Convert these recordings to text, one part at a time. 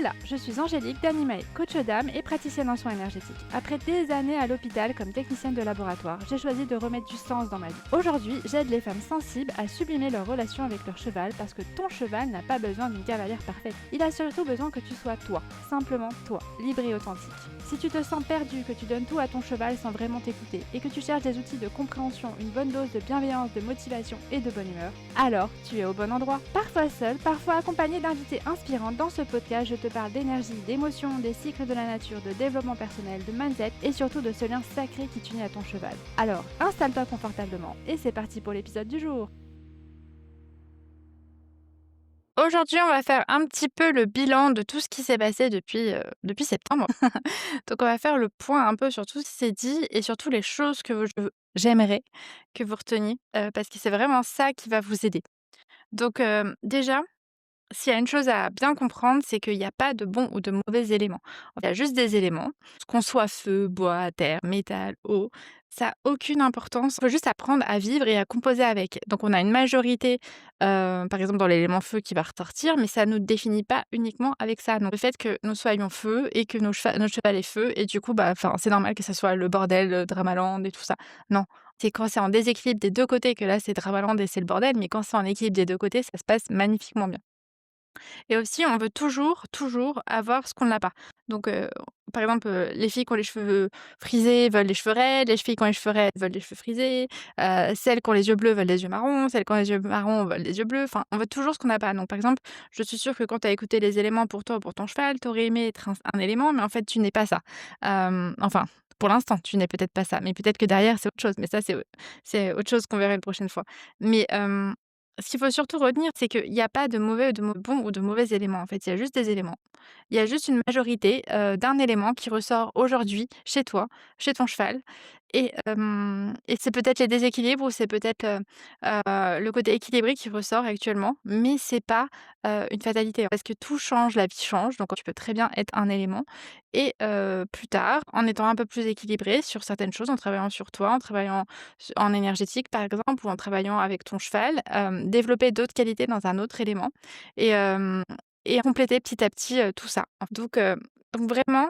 Hola, je suis Angélique d'Animae, coach d'âme et praticienne en soins énergétiques. Après des années à l'hôpital comme technicienne de laboratoire, j'ai choisi de remettre du sens dans ma vie. Aujourd'hui, j'aide les femmes sensibles à sublimer leur relation avec leur cheval parce que ton cheval n'a pas besoin d'une cavalière parfaite. Il a surtout besoin que tu sois toi, simplement toi, libre et authentique. Si tu te sens perdu, que tu donnes tout à ton cheval sans vraiment t'écouter et que tu cherches des outils de compréhension, une bonne dose de bienveillance, de motivation et de bonne humeur, alors tu es au bon endroit. Parfois seul, parfois accompagné d'invités inspirants, dans ce podcast, je te parle d'énergie, d'émotions, des cycles de la nature, de développement personnel, de mindset et surtout de ce lien sacré qui t'unit à ton cheval. Alors, installe-toi confortablement et c'est parti pour l'épisode du jour. Aujourd'hui, on va faire un petit peu le bilan de tout ce qui s'est passé depuis septembre. Donc, on va faire le point un peu sur tout ce qui s'est dit et surtout les choses que j'aimerais que vous reteniez parce que c'est vraiment ça qui va vous aider. Donc, déjà, s'il y a une chose à bien comprendre, c'est qu'il n'y a pas de bons ou de mauvais éléments. Il y a juste des éléments, qu'on soit feu, bois, terre, métal, eau, ça n'a aucune importance. Il faut juste apprendre à vivre et à composer avec. Donc on a une majorité, par exemple dans l'élément feu qui va ressortir, mais ça ne nous définit pas uniquement avec ça. Donc le fait que nous soyons feu et que notre cheval est feu, et du coup, c'est normal que ça soit le bordel, le Dramaland et tout ça. Non, c'est quand c'est en déséquilibre des deux côtés que là c'est Dramaland et c'est le bordel, mais quand c'est en équilibre des deux côtés, ça se passe magnifiquement bien. Et aussi, on veut toujours, toujours avoir ce qu'on n'a pas. Donc, par exemple, les filles qui ont les cheveux frisés veulent les cheveux raides, les filles qui ont les cheveux raides veulent les cheveux frisés, celles qui ont les yeux bleus veulent les yeux marrons, celles qui ont les yeux marrons veulent les yeux bleus. Enfin, on veut toujours ce qu'on n'a pas. Donc, par exemple, je suis sûre que quand tu as écouté les éléments pour toi ou pour ton cheval, tu aurais aimé être un élément, mais en fait, tu n'es pas ça. Enfin, pour l'instant, tu n'es peut-être pas ça, mais peut-être que derrière, c'est autre chose. Mais ça, c'est autre chose qu'on verra une prochaine fois. Mais ce qu'il faut surtout retenir, c'est qu'il n'y a pas de mauvais ou de bons ou de mauvais éléments, en fait. Il y a juste des éléments. Il y a juste une majorité, d'un élément qui ressort aujourd'hui chez toi, chez ton cheval et c'est peut-être les déséquilibres ou c'est peut-être, le côté équilibré qui ressort actuellement, mais c'est pas, une fatalité. Parce que tout change, la vie change, donc tu peux très bien être un élément et plus tard, en étant un peu plus équilibré sur certaines choses, en travaillant sur toi, en travaillant en énergétique par exemple ou en travaillant avec ton cheval, développer d'autres qualités dans un autre élément et hem et compléter petit à petit, tout ça. Donc vraiment,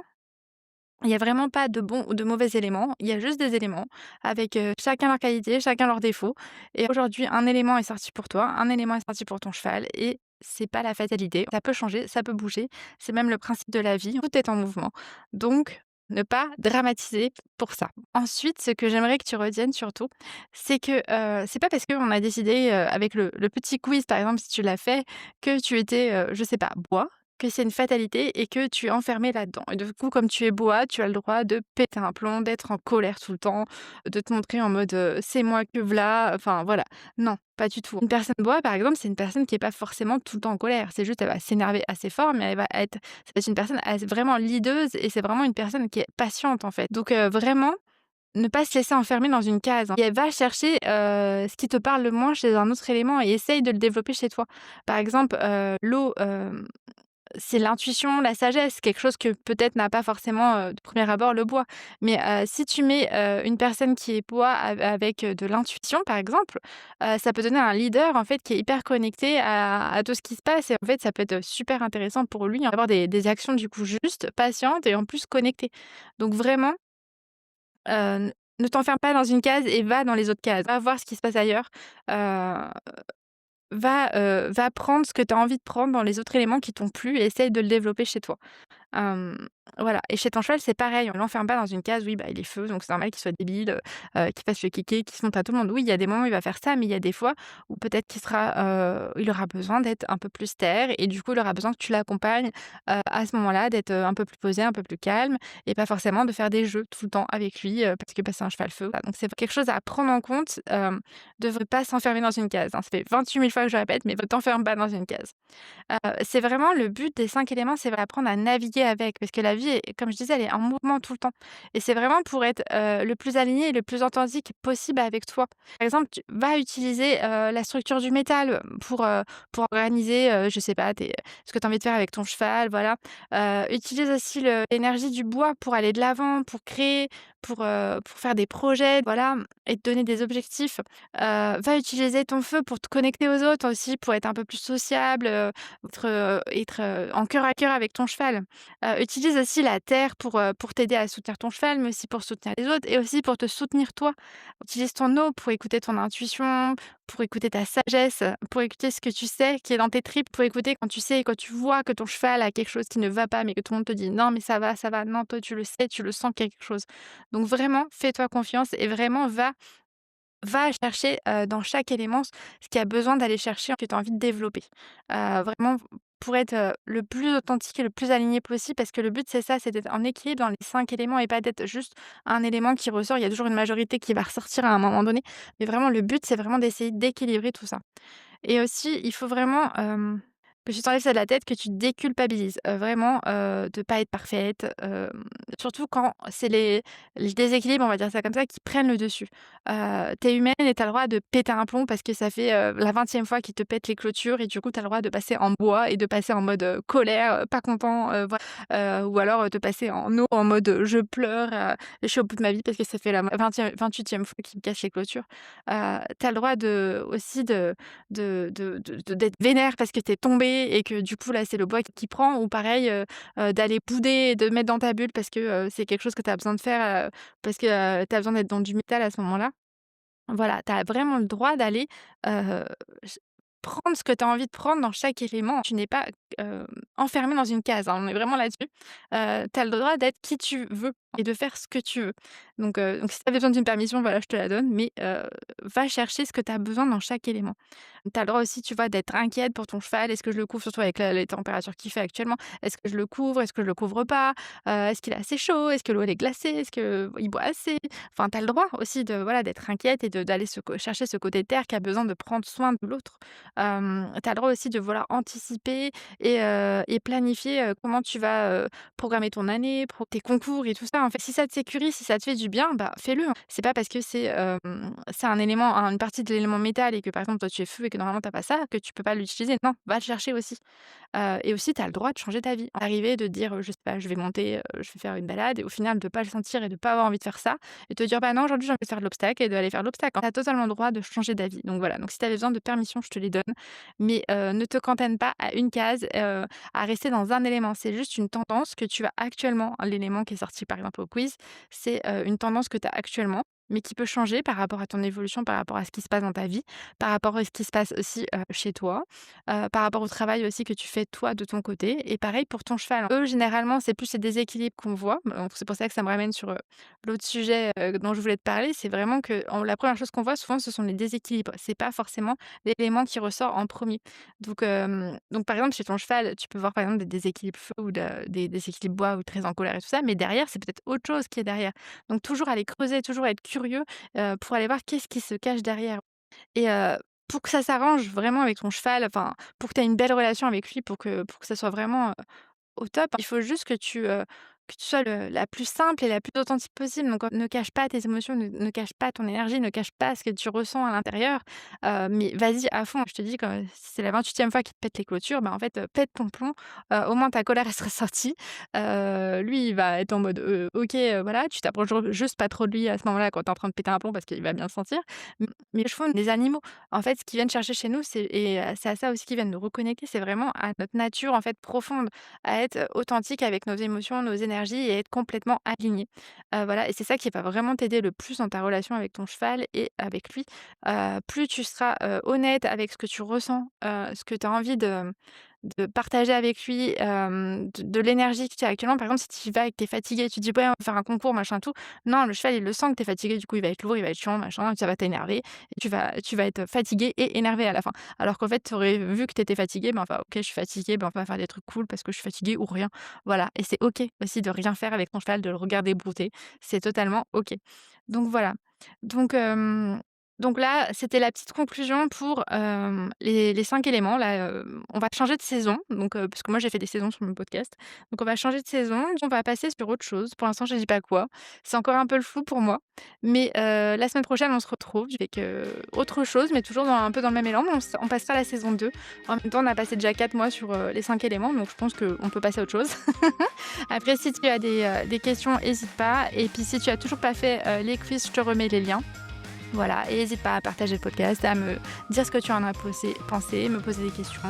il y a vraiment pas de bons ou de mauvais éléments, il y a juste des éléments avec, chacun leurs qualités, chacun leurs défauts et aujourd'hui, un élément est sorti pour toi, un élément est sorti pour ton cheval et c'est pas la fatalité. Ça peut changer, ça peut bouger, c'est même le principe de la vie, tout est en mouvement. Donc ne pas dramatiser pour ça. Ensuite, ce que j'aimerais que tu retiennes surtout, c'est que, c'est pas parce qu'on a décidé, avec le petit quiz par exemple, si tu l'as fait, que tu étais, je sais pas, bois, que c'est une fatalité et que tu es enfermé là-dedans et du coup, comme tu es bois, tu as le droit de péter un plomb, d'être en colère tout le temps, de te montrer en mode, «C'est moi que v'là», enfin voilà. Non, pas du tout. Une personne bois, par exemple, c'est une personne qui est pas forcément tout le temps en colère. C'est juste, elle va s'énerver assez fort, mais ça va être une personne vraiment leaduse et c'est vraiment une personne qui est patiente, en fait. Donc vraiment, ne pas se laisser enfermer dans une case, hein. Et elle va chercher, ce qui te parle le moins chez un autre élément et essaye de le développer chez toi. Par exemple, l'eau, c'est l'intuition, la sagesse, quelque chose que peut-être n'a pas forcément, de premier abord le bois. Mais, si tu mets, une personne qui est bois avec, de l'intuition par exemple, ça peut donner un leader en fait qui est hyper connecté à tout ce qui se passe et en fait ça peut être super intéressant pour lui, hein, d'avoir des actions du coup justes, patientes et en plus connectées. Donc vraiment, ne t'enferme pas dans une case et va dans les autres cases. Va voir ce qui se passe ailleurs, heu va prendre ce que tu as envie de prendre dans les autres éléments qui t'ont plu et essaye de le développer chez toi. Hem, voilà et chez ton cheval, c'est pareil, on l'enferme pas dans une case, oui, il est feu, donc c'est normal qu'il soit débile, qu'il fasse le kéké, qu'il se montre à tout le monde. Oui, il y a des moments où il va faire ça, mais il y a des fois où peut-être il aura besoin d'être un peu plus terre et du coup, il aura besoin que tu l'accompagnes, à ce moment-là, d'être, un peu plus posé, un peu plus calme et pas forcément de faire des jeux tout le temps avec lui, parce que, c'est un cheval feu. Voilà, donc c'est quelque chose à prendre en compte, de pas s'enfermer dans une case, hein. Ça fait 28 000 fois que je le répète, mais ne t'enferme pas dans une case. C'est vraiment le but des 5 éléments, c'est d'apprendre à naviguer qui est avec. Parce que la vie est, comme je disais, elle est en mouvement tout le temps et c'est vraiment pour être, le plus aligné et le plus authentique possible avec toi. Par exemple, tu vas utiliser, la structure du métal, pour organiser, je sais pas, tes ce que tu as envie de faire avec ton cheval, voilà. Utilise aussi l'énergie du bois pour aller de l'avant, pour créer, pour faire des projets, voilà, et te donner des objectifs. Va utiliser ton feu pour te connecter aux autres aussi, pour être un peu plus sociable, être en cœur à cœur avec ton cheval. Utilise aussi la terre pour t'aider à soutenir ton cheval, mais aussi pour soutenir les autres et aussi pour te soutenir toi. Utilise ton eau pour écouter ton intuition, pour écouter ta sagesse, pour écouter ce que tu sais qui est dans tes tripes, pour écouter quand tu sais, quand tu vois que ton cheval a quelque chose qui ne va pas, mais que tout le monde te dit: «Non, mais ça va». Non, toi, tu le sais, tu le sens qu'il y a quelque chose. Donc vraiment, fais-toi confiance et vraiment va chercher, dans chaque élément ce qui a besoin d'aller chercher, que tu as envie de développer. Vraiment pour être, le plus authentique et le plus aligné possible parce que le but c'est ça, c'est d'être en équilibre dans les 5 éléments et pas d'être juste un élément qui ressort. Il y a toujours une majorité qui va ressortir à un moment donné, mais vraiment le but, c'est vraiment d'essayer d'équilibrer tout ça. Et aussi, il faut vraiment, que tu t'enlèves ça de la tête, que tu te déculpabilises, vraiment, de pas être parfaite, surtout quand c'est les déséquilibres, on va dire ça comme ça, qui prennent le dessus. Tu es humaine et tu as le droit de péter un plomb parce que ça fait, la 20e fois qu'ils te pètent les clôtures et du coup, tu as le droit de passer en bois et de passer en mode, colère, pas content, ou alors, de passer en eau, en mode, je pleure, je suis au bout de ma vie parce que ça fait la 28e fois qu'ils me cassent les clôtures. Tu as le droit aussi d'être vénère parce que tu es tombée et que du coup là c'est le bois qui prend ou pareil, d'aller bouder et de mettre dans ta bulle parce que, c'est quelque chose que tu as besoin de faire, parce que, tu as besoin d'être dans du métal à ce moment-là. Voilà, tu as vraiment le droit d'aller, heu, ch prendre ce que tu as envie de prendre dans chaque élément. Tu n'es pas, heu, enfermée dans une case, hein, on est vraiment là-dessus. Tu as le droit d'être qui tu veux et de faire ce que tu veux. Donc si tu as besoin d'une permission, voilà, je te la donne, mais va chercher ce que tu as besoin dans chaque élément. Tu as le droit aussi, tu vois, d'être inquiète pour ton cheval. Est-ce que je le couvre? Surtout avec les températures qu'il fait actuellement. Est-ce que je le couvre? Est-ce que je le couvre pas? Est-ce qu'il est assez chaud? Est-ce que l'eau elle est glacée? Est-ce qu'il boit assez? Enfin, tu as le droit aussi de voilà, d'être inquiète et d'aller chercher ce côté terre qui a besoin de prendre soin de l'autre. Tu as le droit aussi de vouloir anticiper et planifier, comment tu vas, programmer ton année, tes concours et tout ça. En fait, si ça te sécurise, si ça te fait du bien, bah, fais-le, hein. C'est pas parce que c'est un élément une partie de l'élément métal et que, par exemple, toi, tu es feu et que normalement tu as pas ça, que tu peux pas l'utiliser. Non, va le chercher aussi. Et aussi, tu as le droit de changer ta vie. Arriver, de dire, je sais pas, je vais monter, je vais faire une balade et au final de pas le sentir et de pas avoir envie de faire ça et te dire: «Bah non, aujourd'hui j'ai envie de faire de l'obstacle» et d'aller faire de l'obstacle. Tu as totalement le droit de changer d'avis. Donc voilà, donc si tu avais besoin de permission, je te les donne, mais ne te cantonne pas à une case, à rester dans un élément. C'est juste une tendance que tu as actuellement. L'élément qui est sorti par exemple au quiz, c'est, une tendance que tu as actuellement, mais qui peut changer par rapport à ton évolution, par rapport à ce qui se passe dans ta vie, par rapport à ce qui se passe aussi, chez toi. Par rapport au travail aussi que tu fais toi de ton côté et pareil pour ton cheval. Eux, généralement, c'est plus ces déséquilibres qu'on voit. Donc c'est pour ça que ça me ramène sur, l'autre sujet, dont je voulais te parler. C'est vraiment que la première chose qu'on voit souvent, ce sont les déséquilibres. C'est pas forcément l'élément qui ressort en premier. Donc par exemple, chez ton cheval, tu peux voir par exemple des déséquilibres feu ou des déséquilibres bois ou très en colère et tout ça, mais derrière, c'est peut-être autre chose qui est derrière. Donc toujours aller creuser, toujours être curieux, pour aller voir qu'est-ce qui se cache derrière. Et pour que ça s'arrange vraiment avec ton cheval, enfin, pour que tu aies une belle relation avec lui, pour que ça soit vraiment, au top, il faut juste que tu sois la plus simple et la plus authentique possible. Donc, ne cache pas tes émotions, ne cache pas ton énergie, ne cache pas ce que tu ressens à l'intérieur, mais vas-y à fond. Je te dis, quand si c'est la 28e fois qu'il te pète les clôtures, bah, en fait, pète ton plomb, au moins ta colère elle sera sortie. Lui, il va être en mode, OK, voilà, tu t'approches juste pas trop de lui à ce moment-là quand tu es en train de péter un plomb parce qu'il va bien le sentir. Mais les chevaux, les animaux, en fait, ce qu'ils viennent chercher chez nous, c'est à ça aussi qu'ils viennent nous reconnecter, c'est vraiment à notre nature, en fait, profonde, à être authentique avec nos émotions, nos énergies et être complètement alignés. Voilà et c'est ça qui va vraiment t'aider le plus dans ta relation avec ton cheval et avec lui. Plus tu seras, honnête avec ce que tu ressens, ce que tu as envie de partager avec lui, de l'énergie que tu as actuellement. Par exemple, si tu y vas et que tu es fatigué, tu dis: «Ouais, on va faire un concours, machin, tout». Non, le cheval, il le sent que tu es fatigué, du coup, il va être lourd, il va être chiant, machin, ça va t'énerver et tu vas être fatigué et énervé à la fin. Alors qu'en fait, tu aurais vu que tu étais fatigué, ben, enfin: «OK, je suis fatigué, ben, on va faire des trucs cool parce que je suis fatigué ou rien». Voilà et c'est OK aussi de rien faire avec ton cheval, de le regarder brouter. C'est totalement OK. Donc voilà. Donc Donc là, c'était la petite conclusion pour, les 5 éléments là, on va changer de saison donc parce que moi j'ai fait des saisons sur mon podcast. Donc on va changer de saison, on va passer sur autre chose. Pour l'instant, je dis pas quoi. C'est encore un peu le flou pour moi, mais la semaine prochaine, on se retrouve avec, autre chose, mais toujours un peu dans le même élan. On passera à la saison 2. En même temps, on a passé déjà 4 mois sur, les 5 éléments, donc je pense qu'on peut passer à autre chose. Après, si tu as des questions, hésite pas et puis si tu as toujours pas fait, les quiz, je te remets les liens. Voilà, et n'hésite pas à partager le podcast, à me dire ce que tu en as pensé, me poser des questions.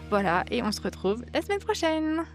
Voilà, et on se retrouve la semaine prochaine.